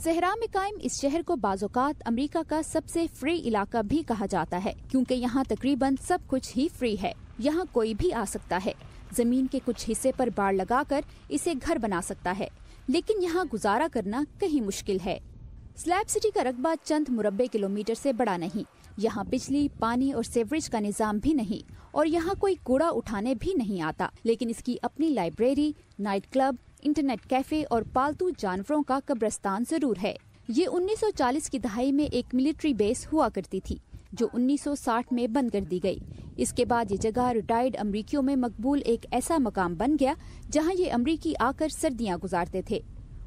صحرا میں قائم اس شہر کو بعض اوقات امریکہ کا سب سے فری علاقہ بھی کہا جاتا ہے، کیونکہ یہاں تقریباً سب کچھ ہی فری ہے۔ یہاں کوئی بھی آ سکتا ہے، زمین کے کچھ حصے پر باڑ لگا کر اسے گھر بنا سکتا ہے، لیکن یہاں گزارا کرنا کہیں مشکل ہے۔ سلیب سٹی کا رقبہ چند مربع کلومیٹر سے بڑا نہیں، یہاں بجلی، پانی اور سیوریج کا نظام بھی نہیں، اور یہاں کوئی کوڑا اٹھانے بھی نہیں آتا، لیکن اس کی اپنی library, night club, internet cafe اور پالتو جانوروں کا قبرستان ضرور ہے۔ یہ 1940 کی دہائی میں ایک ملٹری بیس ہوا کرتی تھی، جو 1960 میں بند کر دی گئی۔ اس کے بعد یہ جگہ ریٹائرڈ امریکیوں میں مقبول ایک ایسا مقام بن گیا جہاں یہ امریکی آ کر سردیاں گزارتے تھے۔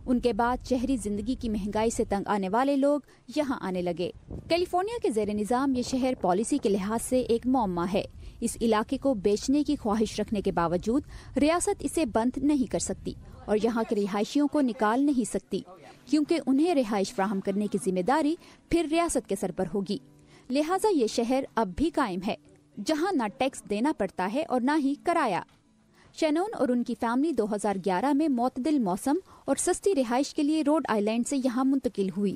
ان کے بعد شہری زندگی کی مہنگائی سے تنگ آنے والے لوگ یہاں آنے لگے۔ کیلیفورنیا کے زیر نظام یہ شہر پالیسی کے لحاظ سے ایک معمہ ہے۔ اس علاقے کو بیچنے کی خواہش رکھنے کے باوجود ریاست اسے بند نہیں کر سکتی اور یہاں کے رہائشیوں کو نکال نہیں سکتی، کیونکہ انہیں رہائش فراہم کرنے کی ذمہ داری پھر ریاست کے سر پر ہوگی۔ لہٰذا یہ شہر اب بھی قائم ہے، جہاں نہ ٹیکس دینا پڑتا ہے اور نہ ہی کرایہ۔ شینون اور ان کی فیملی 2011 میں معتدل موسم اور سستی رہائش کے لیے روڈ آئی لینڈ سے یہاں منتقل ہوئی۔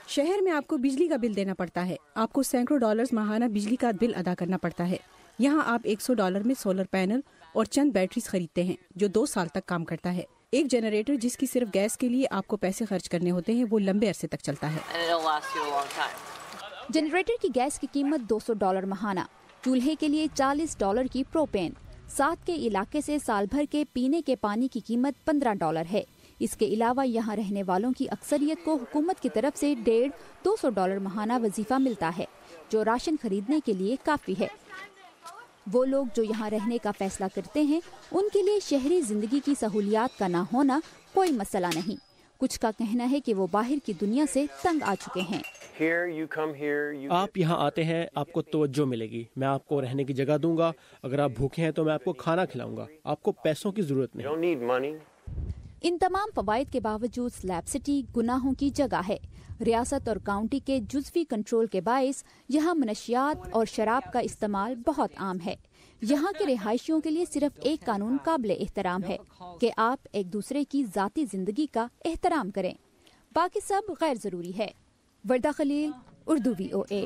شہر میں آپ کو بجلی کا بل دینا پڑتا ہے، آپ کو سینکڑوں ڈالرز ماہانہ بجلی کا بل ادا کرنا پڑتا ہے۔ یہاں آپ $100 میں سولر پینل اور چند بیٹریز خریدتے ہیں جو 2 سال تک کام کرتا ہے۔ ایک جنریٹر جس کی صرف گیس کے لیے آپ کو پیسے خرچ کرنے ہوتے ہیں، وہ لمبے عرصے تک چلتا ہے۔ جنریٹر کی گیس کی قیمت $200 ماہانہ، چولہے کے لیے $40 کی پروپین۔ ساتھ کے علاقے سے سال بھر کے پینے کے پانی کی قیمت $15 ہے۔ اس کے علاوہ یہاں رہنے والوں کی اکثریت کو حکومت کی طرف سے $150-200 ماہانہ وظیفہ ملتا ہے، جو راشن خریدنے کے لیے کافی ہے۔ وہ لوگ جو یہاں رہنے کا فیصلہ کرتے ہیں، ان کے لیے شہری زندگی کی سہولیات کا نہ ہونا کوئی مسئلہ نہیں۔ کچھ کا کہنا ہے کہ وہ باہر کی دنیا سے تنگ آ چکے ہیں۔ آپ یہاں آتے ہیں، آپ کو توجہ ملے گی، میں آپ کو رہنے کی جگہ دوں گا، اگر آپ بھوکے ہیں تو میں آپ کو کھانا کھلاؤں گا، آپ کو پیسوں کی ضرورت نہیں۔ ان تمام فوائد کے باوجود سلیب سٹی گناہوں کی جگہ ہے۔ ریاست اور کاؤنٹی کے جزوی کنٹرول کے باعث یہاں منشیات اور شراب کا استعمال بہت عام ہے۔ یہاں کے رہائشیوں کے لیے صرف ایک قانون قابل احترام ہے کہ آپ ایک دوسرے کی ذاتی زندگی کا احترام کریں، باقی سب غیر ضروری ہے۔ وردہ خلیل، اردو VOA۔